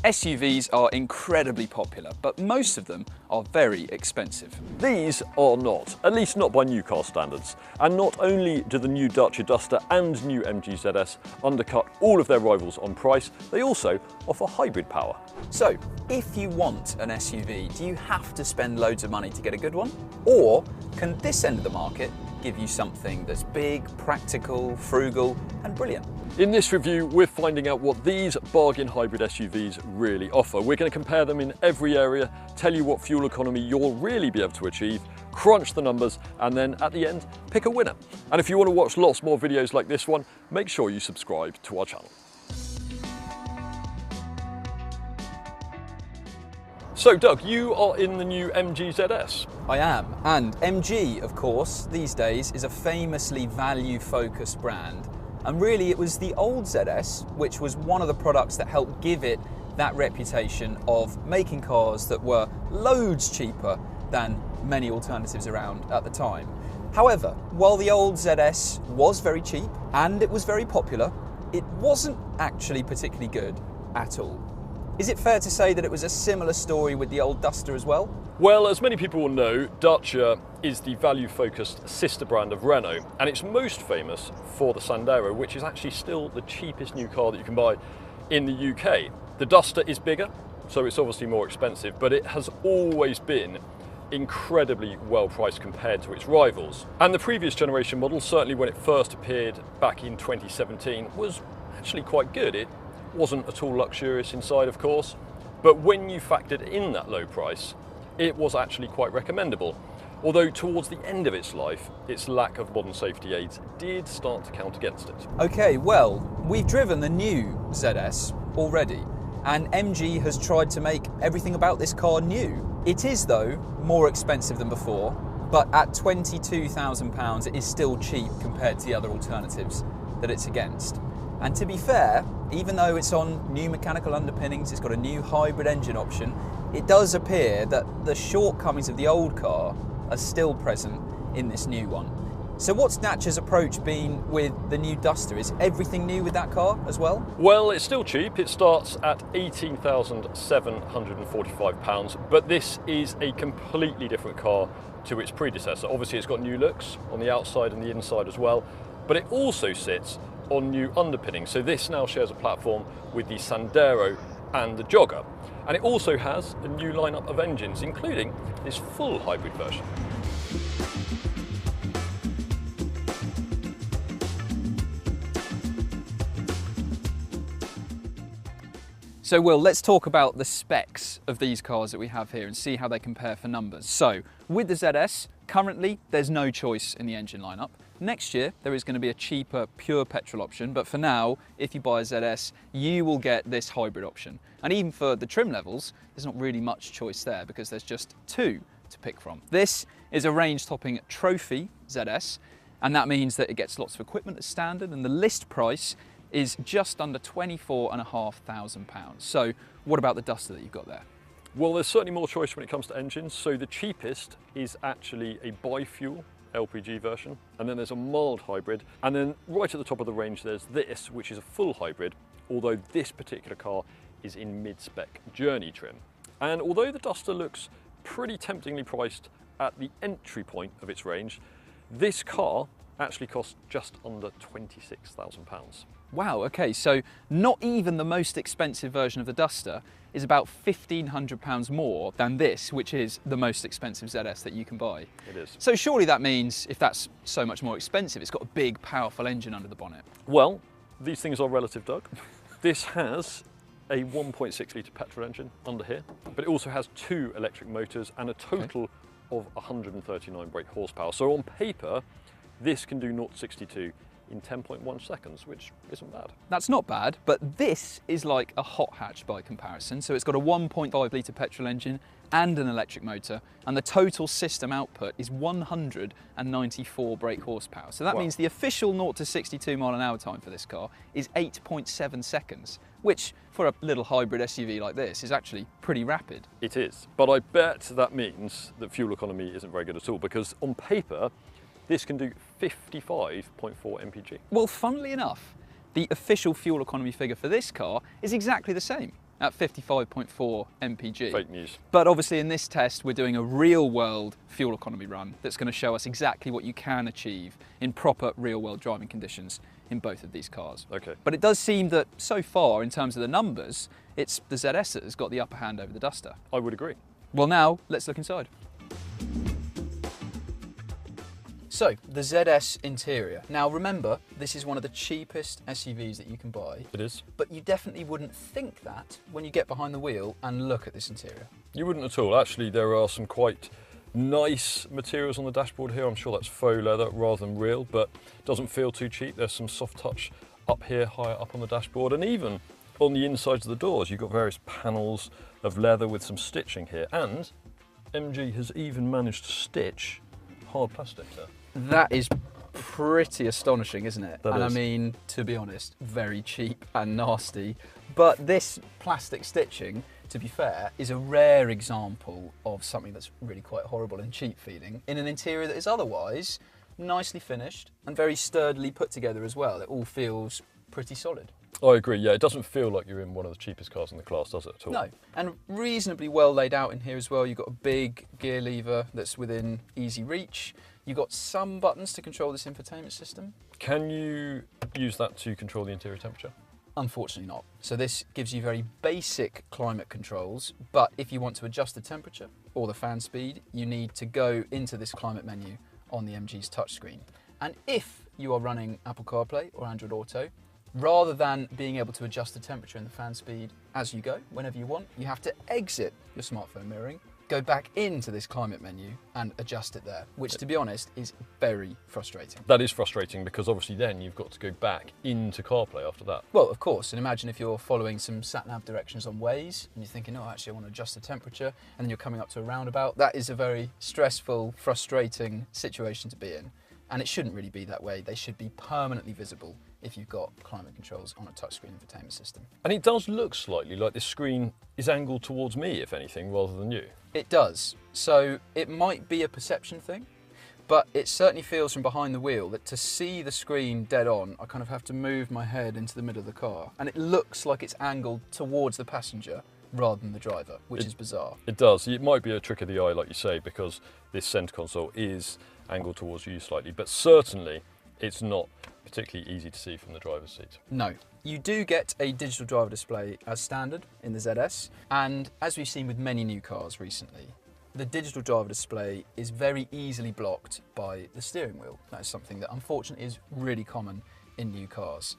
SUVs are incredibly popular, but most of them are very expensive. These are not, at least not by new car standards. And not only do the new Dacia Duster and new MG ZS undercut all of their rivals on price, they also offer hybrid power. So, if you want an SUV, do you have to spend loads of money to get a good one? Or can this end of the market give you something that's big, practical, frugal, and brilliant? In this review, we're finding out what these bargain hybrid SUVs really offer. We're going to compare them in every area, tell you what fuel economy you'll really be able to achieve, crunch the numbers, and then at the end, pick a winner. And if you want to watch lots more videos like this one, make sure you subscribe to our channel. So Doug, you are in the new MG ZS. I am, and MG, of course, these days is a famously value-focused brand. And really it was the old ZS, which was one of the products that helped give it that reputation of making cars that were loads cheaper than many alternatives around at the time. However, while the old ZS was very cheap and it was very popular, it wasn't actually particularly good at all. Is it fair to say that it was a similar story with the old Duster as well? Well, as many people will know, Dacia is the value-focused sister brand of Renault, and it's most famous for the Sandero, which is actually still the cheapest new car that you can buy in the UK. The Duster is bigger, so it's obviously more expensive, but it has always been incredibly well priced compared to its rivals. And the previous generation model, certainly when it first appeared back in 2017, was actually quite good. It wasn't at all luxurious inside, of course, but when you factored in that low price, it was actually quite recommendable. Although towards the end of its life, its lack of modern safety aids did start to count against it. Okay, well, we've driven the new ZS already, and MG has tried to make everything about this car new. It is, though, more expensive than before, but at £22,000 it is still cheap compared to the other alternatives that it's against. And to be fair, even though it's on new mechanical underpinnings, it's got a new hybrid engine option, it does appear that the shortcomings of the old car are still present in this new one. So what's Dacia's approach been with the new Duster? Is everything new with that car as well? Well, it's still cheap. It starts at £18,745, but this is a completely different car to its predecessor. Obviously, it's got new looks on the outside and the inside as well, but it also sits on new underpinning. So this now shares a platform with the Sandero and the Jogger. And it also has a new lineup of engines, including this full hybrid version. So Will, let's talk about the specs of these cars that we have here and see how they compare for numbers. So with the ZS, currently there's no choice in the engine lineup. Next year there is going to be a cheaper pure petrol option, but for now, if you buy a ZS, you will get this hybrid option. And even for the trim levels, there's not really much choice there because there's just two to pick from. This is a range-topping trophy ZS, and that means that it gets lots of equipment as standard, and the list price is just under £24,500. So what about the Duster that you've got there? Well, there's certainly more choice when it comes to engines. So the cheapest is actually a bi-fuel LPG version, and then there's a mild hybrid, and then right at the top of the range there's this, which is a full hybrid, although this particular car is in mid-spec Journey trim. And although the Duster looks pretty temptingly priced at the entry point of its range, this car actually costs just under £26,000. Wow, okay, so not even the most expensive version of the Duster is about £1,500 more than this, which is the most expensive ZS that you can buy. It is. So surely that means if that's so much more expensive, it's got a big, powerful engine under the bonnet. Well, these things are relative, Doug. This has a 1.6 litre petrol engine under here, but it also has two electric motors and a total of 139 brake horsepower. So on paper, this can do 0 to 62 in 10.1 seconds, which isn't bad. That's not bad, but this is like a hot hatch by comparison. So it's got a 1.5 litre petrol engine and an electric motor, and the total system output is 194 brake horsepower. So that means the official 0 to 62 mile an hour time for this car is 8.7 seconds, which for a little hybrid SUV like this is actually pretty rapid. It is, but I bet that means that fuel economy isn't very good at all, because on paper, this can do 55.4 mpg. Well, funnily enough, the official fuel economy figure for this car is exactly the same. at 55.4 mpg. Fake news. But obviously in this test, we're doing a real world fuel economy run that's going to show us exactly what you can achieve in proper real world driving conditions in both of these cars. Okay. But it does seem that so far, in terms of the numbers, it's the ZS that has got the upper hand over the Duster. I would agree. Well, now let's look inside. So, the ZS interior. Now remember, this is one of the cheapest SUVs that you can buy. It is. But you definitely wouldn't think that when you get behind the wheel and look at this interior. You wouldn't at all. Actually, there are some quite nice materials on the dashboard here. I'm sure that's faux leather rather than real, but it doesn't feel too cheap. There's some soft touch up here, higher up on the dashboard, and even on the insides of the doors, you've got various panels of leather with some stitching here, and MG has even managed to stitch hard plastic there. That is pretty astonishing, isn't it? That and is. I mean, to be honest, very cheap and nasty. But this plastic stitching, to be fair, is a rare example of something that's really quite horrible and cheap feeling in an interior that is otherwise nicely finished and very sturdily put together as well. It all feels pretty solid. I agree, yeah, it doesn't feel like you're in one of the cheapest cars in the class, does it at all? No, and reasonably well laid out in here as well. You've got a big gear lever that's within easy reach. You've got some buttons to control this infotainment system. Can you use that to control the interior temperature? Unfortunately not. So this gives you very basic climate controls, but if you want to adjust the temperature or the fan speed, you need to go into this climate menu on the MG's touchscreen. And if you are running Apple CarPlay or Android Auto, rather than being able to adjust the temperature and the fan speed as you go, whenever you want, you have to exit your smartphone mirroring, go back into this climate menu and adjust it there, which to be honest is very frustrating. That is frustrating because obviously then you've got to go back into CarPlay after that. Well, of course, and imagine if you're following some sat-nav directions on Waze and you're thinking, oh, actually I want to adjust the temperature, and then you're coming up to a roundabout. That is a very stressful, frustrating situation to be in. And it shouldn't really be that way. They should be permanently visible if you've got climate controls on a touchscreen infotainment system. And it does look slightly like this screen is angled towards me, if anything, rather than you. It does. So it might be a perception thing, but it certainly feels from behind the wheel that to see the screen dead on, I kind of have to move my head into the middle of the car. And it looks like it's angled towards the passenger rather than the driver, which is bizarre. It does. It might be a trick of the eye, like you say, because this centre console is angled towards you slightly, but certainly it's not particularly easy to see from the driver's seat. No. You do get a digital driver display as standard in the ZS, and as we've seen with many new cars recently, the digital driver display is very easily blocked by the steering wheel. That is something that unfortunately is really common in new cars.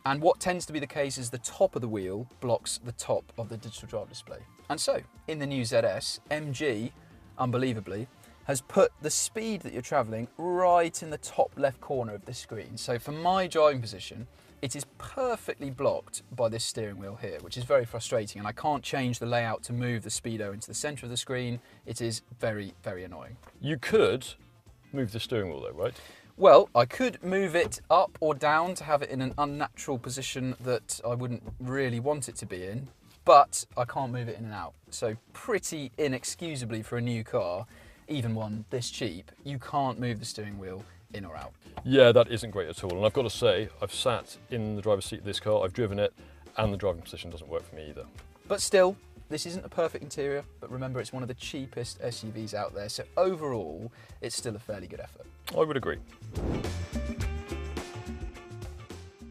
And what tends to be the case is the top of the wheel blocks the top of the digital driver display. And so, in the new ZS, MG, unbelievably, has put the speed that you're travelling right in the top left corner of the screen. So for my driving position, it is perfectly blocked by this steering wheel here, which is very frustrating, and I can't change the layout to move the speedo into the centre of the screen. It is very, very annoying. You could move the steering wheel though, right? Well, I could move it up or down to have it in an unnatural position that I wouldn't really want it to be in, but I can't move it in and out. So pretty inexcusably for a new car, even one this cheap, you can't move the steering wheel in or out. Yeah, that isn't great at all. And I've got to say, I've sat in the driver's seat of this car, I've driven it, and the driving position doesn't work for me either. But still, this isn't a perfect interior, but remember it's one of the cheapest SUVs out there, so overall, it's still a fairly good effort. I would agree.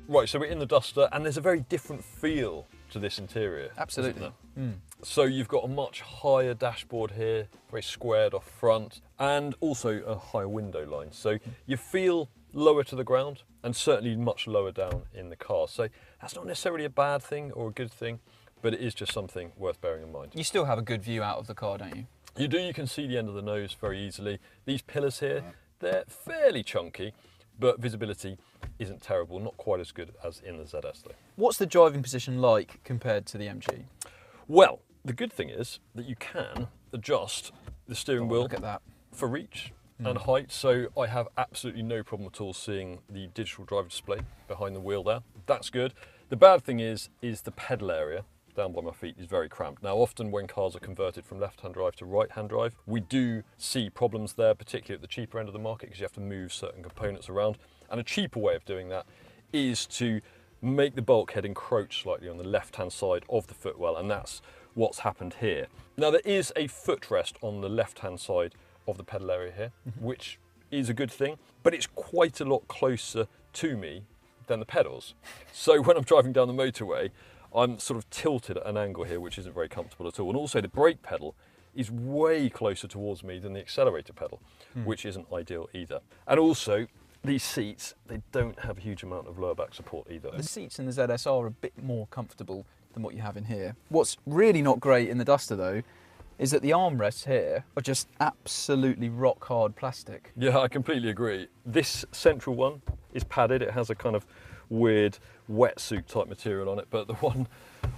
Right, so we're in the Duster, and there's a very different feel to this interior. Absolutely. Isn't there? So you've got a much higher dashboard here, very squared off front, and also a higher window line. So you feel lower to the ground and certainly much lower down in the car. So that's not necessarily a bad thing or a good thing, but it is just something worth bearing in mind. You still have a good view out of the car, don't you? You do, you can see the end of the nose very easily. These pillars here, they're fairly chunky, but visibility isn't terrible, not quite as good as in the ZS though. What's the driving position like compared to the MG? Well, the good thing is that you can adjust the steering wheel Look at that. for reach and height, so I have absolutely no problem at all seeing the digital driver display behind the wheel there. That's good. The bad thing is the pedal area down by my feet is very cramped. Now, often when cars are converted from left-hand drive to right-hand drive, we do see problems there, particularly at the cheaper end of the market, because you have to move certain components around. And a cheaper way of doing that is to make the bulkhead encroach slightly on the left-hand side of the footwell, and that's what's happened here. Now there is a footrest on the left-hand side of the pedal area here, which is a good thing, but it's quite a lot closer to me than the pedals. So when I'm driving down the motorway, I'm sort of tilted at an angle here, which isn't very comfortable at all. And also the brake pedal is way closer towards me than the accelerator pedal, which isn't ideal either. And also, these seats, they don't have a huge amount of lower back support either. The seats in the ZS are a bit more comfortable than what you have in here. What's really not great in the Duster though, is that the armrests here are just absolutely rock hard plastic. Yeah, I completely agree. This central one is padded. It has a kind of weird wetsuit type material on it, but the one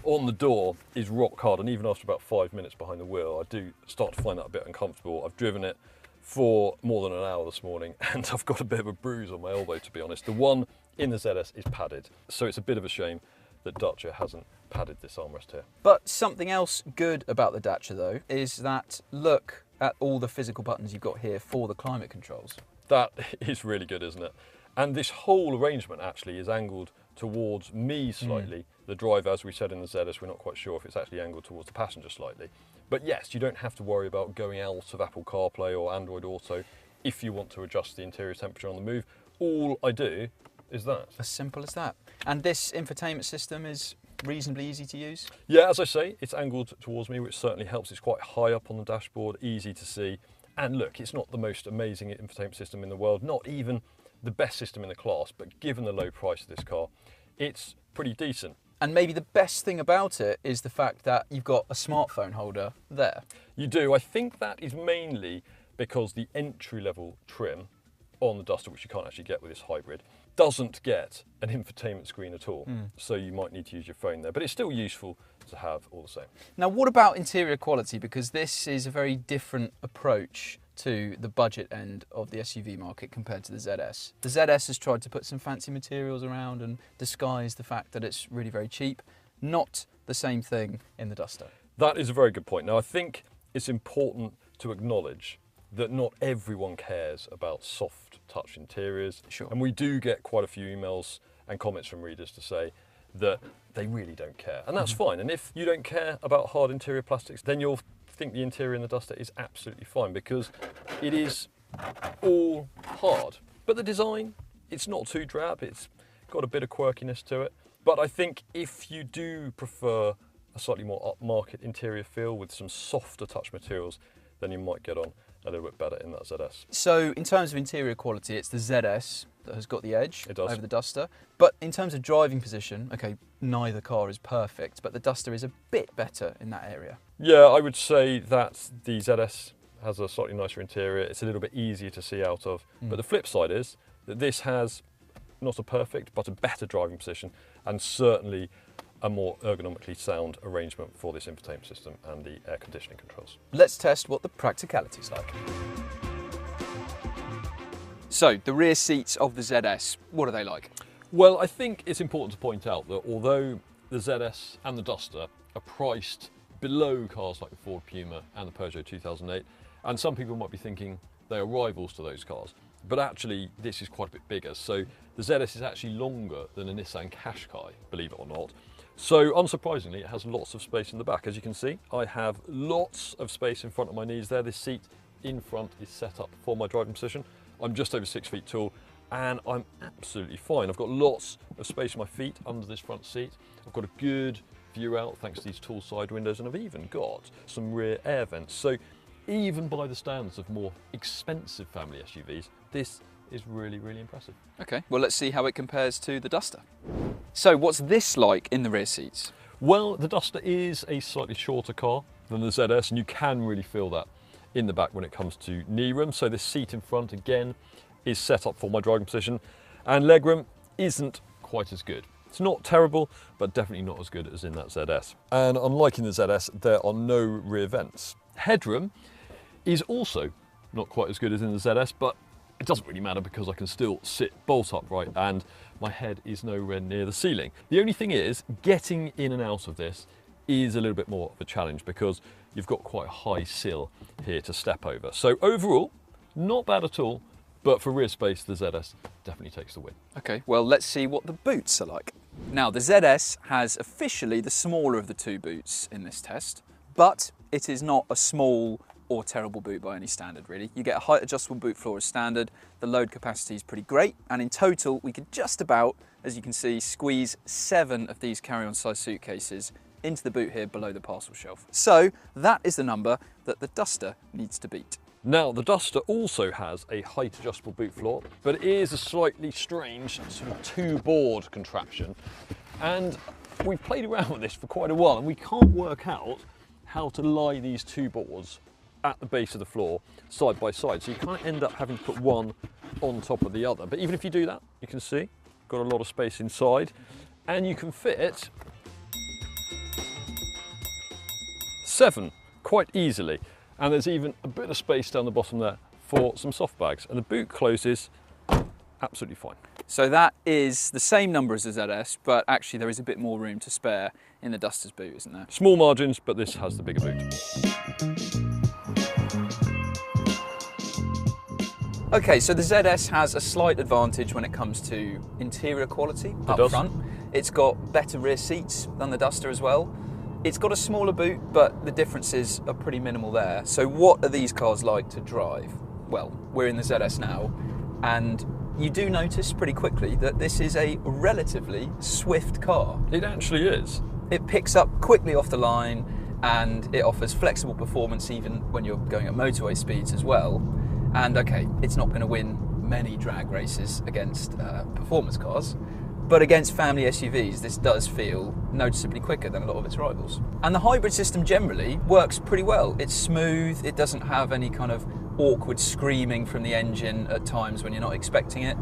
on the door is rock hard, and even after about 5 minutes behind the wheel, I do start to find that a bit uncomfortable. I've driven it for more than an hour this morning, and I've got a bit of a bruise on my elbow, to be honest. The one in the ZS is padded, so it's a bit of a shame that Dacia hasn't padded this armrest here. But something else good about the Dacia though is that look at all the physical buttons you've got here for the climate controls. That is really good, isn't it? And this whole arrangement actually is angled towards me slightly. The driver, as we said in the ZS, we're not quite sure if it's actually angled towards the passenger slightly. But yes, you don't have to worry about going out of Apple CarPlay or Android Auto if you want to adjust the interior temperature on the move. All I do is that. As simple as that. And this infotainment system is reasonably easy to use? Yeah, as I say, it's angled towards me, which certainly helps. It's quite high up on the dashboard, easy to see. And look, it's not the most amazing infotainment system in the world, not even the best system in the class, but given the low price of this car, it's pretty decent. And maybe the best thing about it is the fact that you've got a smartphone holder there. You do. I think that is mainly because the entry-level trim on the Duster, which you can't actually get with this hybrid, doesn't get an infotainment screen at all. So you might need to use your phone there, but it's still useful to have all the same. Now, what about interior quality? Because this is a very different approach to the budget end of the SUV market compared to the ZS. The ZS has tried to put some fancy materials around and disguise the fact that it's really very cheap. Not the same thing in the Duster. That is a very good point. Now, I think it's important to acknowledge that not everyone cares about soft touch interiors. Sure. And we do get quite a few emails and comments from readers to say that they really don't care. And that's fine. And if you don't care about hard interior plastics, then you'll think the interior in the Duster is absolutely fine, because it is all hard. But the design, it's not too drab. It's got a bit of quirkiness to it. But I think if you do prefer a slightly more upmarket interior feel with some softer touch materials, then you might get on a little bit better in that ZS. So in terms of interior quality, it's the ZS that has got the edge does. over the Duster. But in terms of driving position, okay, neither car is perfect, but the Duster is a bit better in that area. Yeah, I would say that the ZS has a slightly nicer interior. It's a little bit easier to see out of. But the flip side is that this has not a perfect, but a better driving position, and certainly a more ergonomically sound arrangement for this infotainment system and the air conditioning controls. Let's test what the practicality is like. So, the rear seats of the ZS, what are they like? Well, I think it's important to point out that although the ZS and the Duster are priced below cars like the Ford Puma and the Peugeot 2008, and some people might be thinking they are rivals to those cars, but actually this is quite a bit bigger. So the ZS is actually longer than a Nissan Qashqai, believe it or not. So unsurprisingly, it has lots of space in the back. As you can see, I have lots of space in front of my knees there. This seat in front is set up for my driving position. I'm just over 6 feet tall, and I'm absolutely fine. I've got lots of space for my feet under this front seat. I've got a good view out thanks to these tall side windows, and I've even got some rear air vents. So even by the standards of more expensive family SUVs, this is really, really impressive. Okay, well let's see how it compares to the Duster. So what's this like in the rear seats? Well, the Duster is a slightly shorter car than the ZS, and you can really feel that in the back when it comes to knee room. So this seat in front, again, is set up for my driving position, and legroom isn't quite as good. It's not terrible, but definitely not as good as in that ZS. And unlike in the ZS, there are no rear vents. Headroom is also not quite as good as in the ZS, but it doesn't really matter because I can still sit bolt upright and my head is nowhere near the ceiling. The only thing is, getting in and out of this is a little bit more of a challenge because you've got quite a high sill here to step over. So overall, not bad at all, but for rear space, the ZS definitely takes the win. Okay, well let's see what the boots are like. Now, the ZS has officially the smaller of the two boots in this test, but it is not a small or terrible boot by any standard, really. You get a height adjustable boot floor as standard, the load capacity is pretty great, and in total we could just about, as you can see, squeeze 7 of these carry-on size suitcases into the boot here below the parcel shelf. So that is the number that the Duster needs to beat. Now, the Duster also has a height adjustable boot floor, but it is a slightly strange sort of two-board contraption. And we've played around with this for quite a while, and we can't work out how to lie these two boards at the base of the floor side by side, so you kind of end up having to put one on top of the other. But even if you do that, you can see got a lot of space inside, and you can fit 7 quite easily, and there's even a bit of space down the bottom there for some soft bags, and the boot closes absolutely fine. So that is the same number as the ZS, but actually there is a bit more room to spare in the Duster's boot, isn't there? Small margins, but this has the bigger boot. Okay, so the ZS has a slight advantage when it comes to interior quality up front. It's got better rear seats than the Duster as well. It's got a smaller boot, but the differences are pretty minimal there. So what are these cars like to drive? Well, we're in the ZS now, and you do notice pretty quickly that this is a relatively swift car. It actually is. It picks up quickly off the line, and it offers flexible performance even when you're going at motorway speeds as well. And okay, it's not going to win many drag races against performance cars, but against family SUVs, this does feel noticeably quicker than a lot of its rivals. And the hybrid system generally works pretty well. It's smooth, it doesn't have any kind of awkward screaming from the engine at times when you're not expecting it.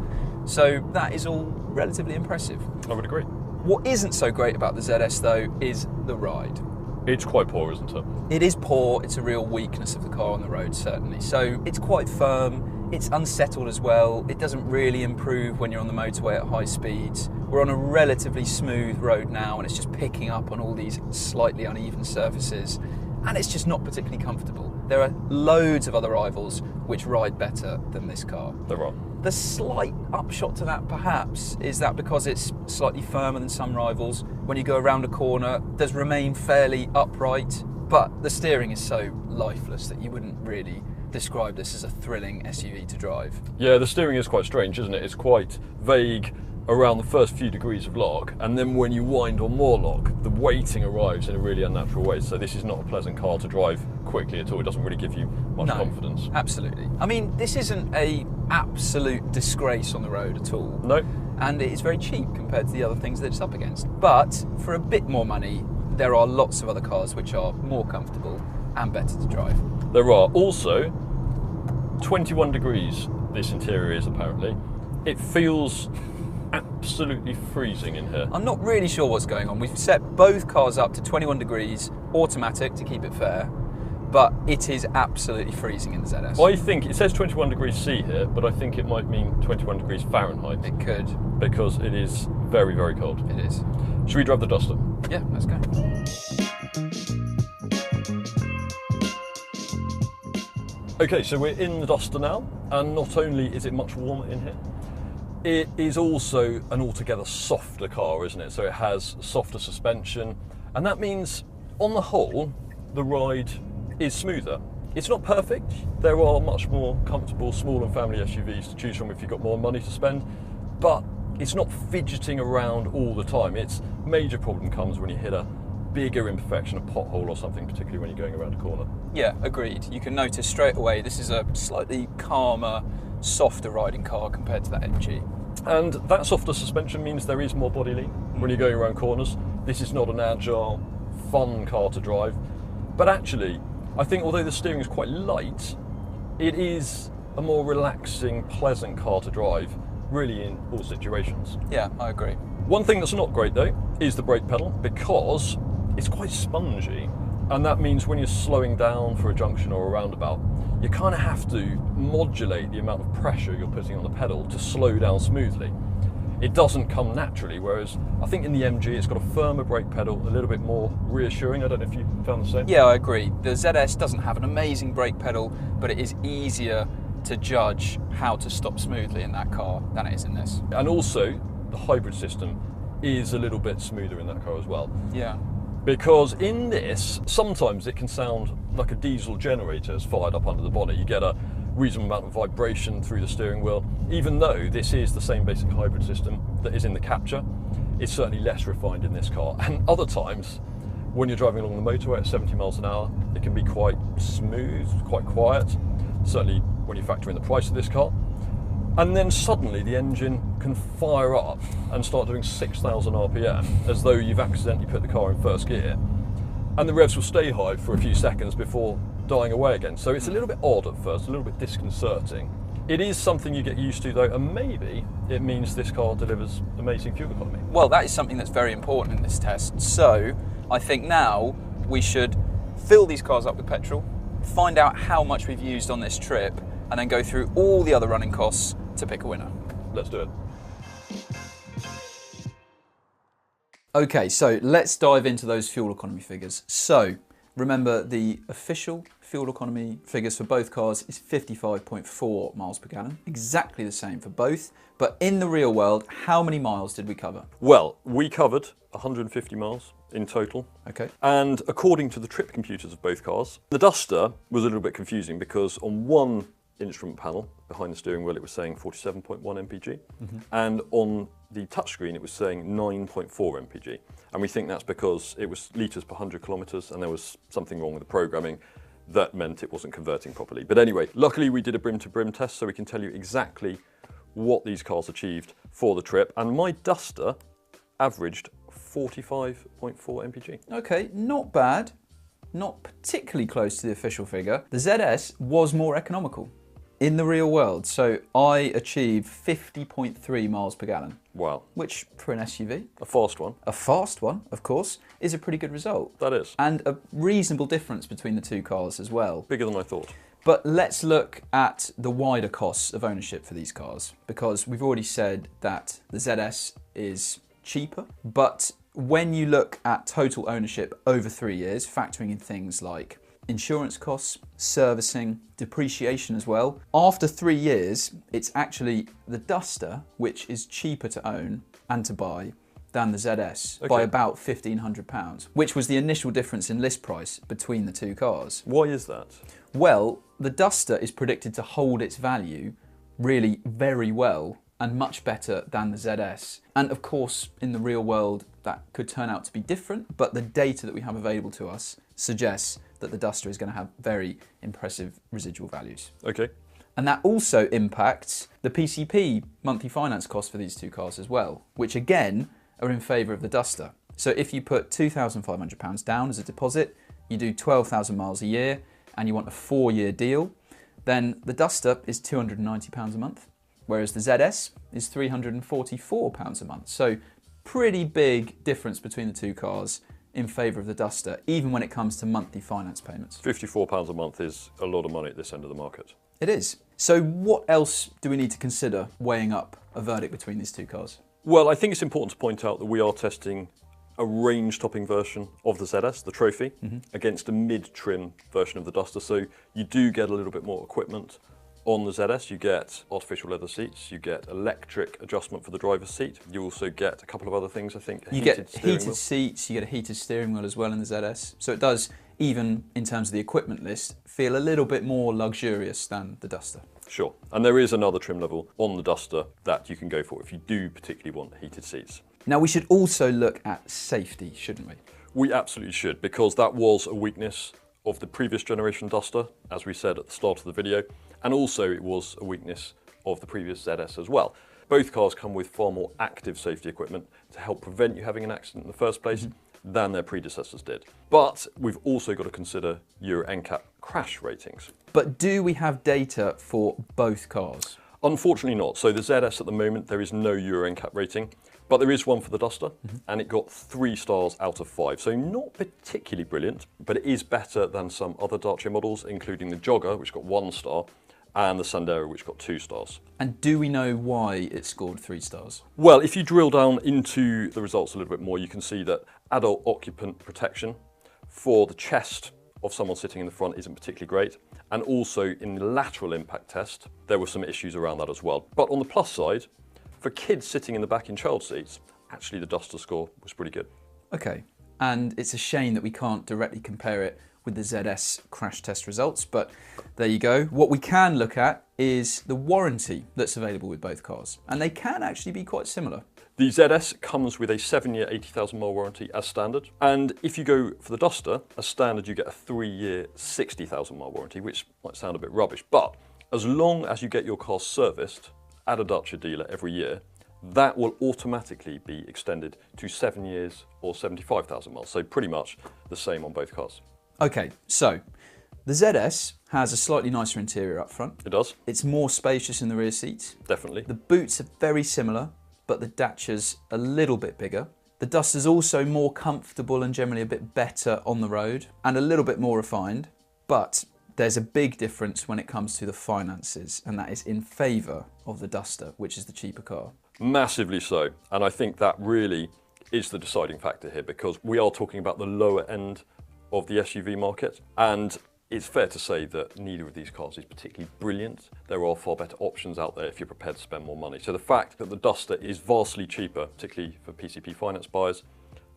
So that is all relatively impressive. I would agree. What isn't so great about the ZS though is the ride. It's quite poor, isn't it? It is poor, it's a real weakness of the car on the road, certainly. So it's quite firm, it's unsettled as well, it doesn't really improve when you're on the motorway at high speeds. We're on a relatively smooth road now and it's just picking up on all these slightly uneven surfaces, and it's just not particularly comfortable. There are loads of other rivals which ride better than this car. There are. The slight upshot to that perhaps is that because it's slightly firmer than some rivals, when you go around a corner, it does remain fairly upright, but the steering is so lifeless that you wouldn't really describe this as a thrilling SUV to drive. Yeah, the steering is quite strange, isn't it? It's quite vague around the first few degrees of lock, and then when you wind on more lock, the weighting arrives in a really unnatural way. So this is not a pleasant car to drive quickly at all. It doesn't really give you much confidence. Absolutely. I mean, this isn't a absolute disgrace on the road at all. No. And it is very cheap compared to the other things that it's up against. But for a bit more money, there are lots of other cars which are more comfortable and better to drive. There are. Also, 21 degrees this interior is apparently. It feels absolutely freezing in here. I'm not really sure what's going on. We've set both cars up to 21 degrees, automatic to keep it fair, but it is absolutely freezing in the ZS. I think it says 21 degrees C here, but I think it might mean 21 degrees Fahrenheit. It could. Because it is very, very cold. It is. Should we drive the Duster? Yeah, let's go. Okay, so we're in the Duster now, and not only is it much warmer in here, it is also an altogether softer car, isn't it? So it has softer suspension, and that means, on the whole, the ride is smoother. It's not perfect. There are much more comfortable small and family SUVs to choose from if you've got more money to spend, but it's not fidgeting around all the time. Its major problem comes when you hit a bigger imperfection, a pothole or something, particularly when you're going around a corner. Yeah, agreed. You can notice straight away this is a slightly calmer, softer riding car compared to that MG. And that softer suspension means there is more body lean when you're going around corners. This is not an agile, fun car to drive. But actually, I think although the steering is quite light, it is a more relaxing, pleasant car to drive, really in all situations. Yeah, I agree. One thing that's not great though is the brake pedal, because it's quite spongy, and that means when you're slowing down for a junction or a roundabout, you kind of have to modulate the amount of pressure you're putting on the pedal to slow down smoothly. It doesn't come naturally, whereas I think in the MG it's got a firmer brake pedal, a little bit more reassuring. I don't know if you found the same. Yeah, I agree. The ZS doesn't have an amazing brake pedal, but it is easier to judge how to stop smoothly in that car than it is in this. And also, the hybrid system is a little bit smoother in that car as well. Yeah. Because in this, sometimes it can sound like a diesel generator is fired up under the bonnet. You get a reasonable amount of vibration through the steering wheel. Even though this is the same basic hybrid system that is in the Capture, it's certainly less refined in this car. And other times, when you're driving along the motorway at 70 miles an hour, it can be quite smooth, quite quiet, certainly when you factor in the price of this car. And then suddenly the engine can fire up and start doing 6,000 RPM as though you've accidentally put the car in first gear. And the revs will stay high for a few seconds before dying away again. So it's a little bit odd at first, a little bit disconcerting. It is something you get used to though, and maybe it means this car delivers amazing fuel economy. Well, that is something that's very important in this test. So I think now we should fill these cars up with petrol, find out how much we've used on this trip, and then go through all the other running costs to pick a winner. Let's do it. Okay, so let's dive into those fuel economy figures. So remember, the official fuel economy figures for both cars is 55.4 miles per gallon, exactly the same for both. But in the real world, how many miles did we cover? Well, we covered 150 miles in total. Okay. And according to the trip computers of both cars, the Duster was a little bit confusing because on one instrument panel behind the steering wheel it was saying 47.1 mpg, and on the touchscreen it was saying 9.4 mpg. And we think that's because it was litres per 100 kilometres and there was something wrong with the programming that meant it wasn't converting properly. But anyway, luckily we did a brim-to-brim test so we can tell you exactly what these cars achieved for the trip, and my Duster averaged 45.4 mpg. Okay, not bad. Not particularly close to the official figure. The ZS was more economical in the real world. So I achieved 50.3 miles per gallon. Wow. Which, for an SUV, A fast one. a fast one, of course, is a pretty good result. That is. And a reasonable difference between the two cars as well. Bigger than I thought. But let's look at the wider costs of ownership for these cars, because we've already said that the ZS is cheaper, but when you look at total ownership over 3 years, factoring in things like insurance costs, servicing, depreciation as well, after 3 years, it's actually the Duster which is cheaper to own and to buy than the ZS by about £1,500, which was the initial difference in list price between the two cars. Why is that? Well, the Duster is predicted to hold its value really very well and much better than the ZS. And of course, in the real world, that could turn out to be different, but the data that we have available to us suggests that the Duster is going to have very impressive residual values. Okay. And that also impacts the PCP monthly finance costs for these two cars as well, which again are in favour of the Duster. So if you put £2,500 down as a deposit, you do 12,000 miles a year, and you want a 4-year deal, then the Duster is £290 a month, whereas the ZS is £344 a month. So pretty big difference between the two cars in favour of the Duster, even when it comes to monthly finance payments. £54 a month is a lot of money at this end of the market. It is. So what else do we need to consider weighing up a verdict between these two cars? Well, I think it's important to point out that we are testing a range-topping version of the ZS, the Trophy, against a mid-trim version of the Duster. So you do get a little bit more equipment on the ZS. You get artificial leather seats, you get electric adjustment for the driver's seat. You also get a couple of other things, I think. You get heated seats, you get a heated steering wheel as well in the ZS. So it does, even in terms of the equipment list, feel a little bit more luxurious than the Duster. Sure. And there is another trim level on the Duster that you can go for if you do particularly want heated seats. Now we should also look at safety, shouldn't we? We absolutely should, because that was a weakness of the previous generation Duster, as we said at the start of the video, and also it was a weakness of the previous ZS as well. Both cars come with far more active safety equipment to help prevent you having an accident in the first place than their predecessors did. But we've also got to consider Euro NCAP crash ratings. But do we have data for both cars? Unfortunately not. So the ZS at the moment, there is no Euro NCAP rating, but there is one for the Duster, and it got 3 stars out of 5. So not particularly brilliant, but it is better than some other Dacia models, including the Jogger, which got 1 star, and the Sandero, which got 2 stars. And do we know why it scored 3 stars? Well, if you drill down into the results a little bit more, you can see that adult occupant protection for the chest of someone sitting in the front isn't particularly great. And also in the lateral impact test, there were some issues around that as well. But on the plus side, for kids sitting in the back in child seats, actually the Duster score was pretty good. Okay, and it's a shame that we can't directly compare it with the ZS crash test results, but there you go. What we can look at is the warranty that's available with both cars, and they can actually be quite similar. The ZS comes with a 7-year 80,000 mile warranty as standard, and if you go for the Duster as standard you get a 3-year 60,000 mile warranty, which might sound a bit rubbish, but as long as you get your car serviced at a Dacia dealer every year, that will automatically be extended to 7 years or 75,000 miles, so pretty much the same on both cars. Okay, so the ZS has a slightly nicer interior up front. It does. It's more spacious in the rear seats. Definitely. The boots are very similar, but the Dacia's a little bit bigger. The Duster's also more comfortable and generally a bit better on the road and a little bit more refined, but there's a big difference when it comes to the finances, and that is in favour of the Duster, which is the cheaper car. Massively so, and I think that really is the deciding factor here, because we are talking about the lower end of the SUV market, and it's fair to say that neither of these cars is particularly brilliant. There are far better options out there if you're prepared to spend more money. So the fact that the Duster is vastly cheaper, particularly for PCP finance buyers,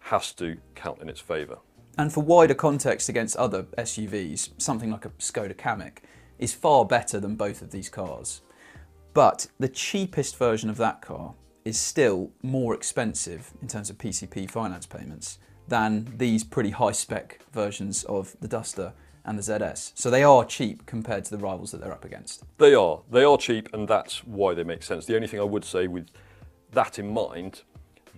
has to count in its favour. And for wider context against other SUVs, something like a Skoda Kamiq is far better than both of these cars. But the cheapest version of that car is still more expensive in terms of PCP finance payments than these pretty high-spec versions of the Duster and the ZS. So they are cheap compared to the rivals that they're up against. They are cheap, and that's why they make sense. The only thing I would say with that in mind,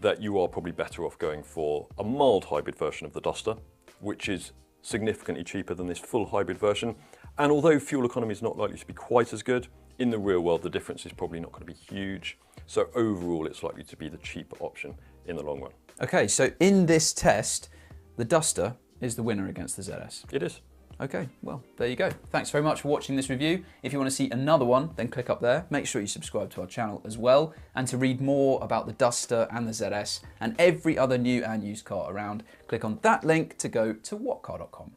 that you are probably better off going for a mild hybrid version of the Duster, which is significantly cheaper than this full hybrid version. And although fuel economy is not likely to be quite as good, in the real world the difference is probably not going to be huge. So overall it's likely to be the cheaper option in the long run. Okay, so in this test, the Duster is the winner against the ZS. It is. Okay, well, there you go. Thanks very much for watching this review. If you want to see another one, then click up there. Make sure you subscribe to our channel as well. And to read more about the Duster and the ZS and every other new and used car around, click on that link to go to Whatcar.com.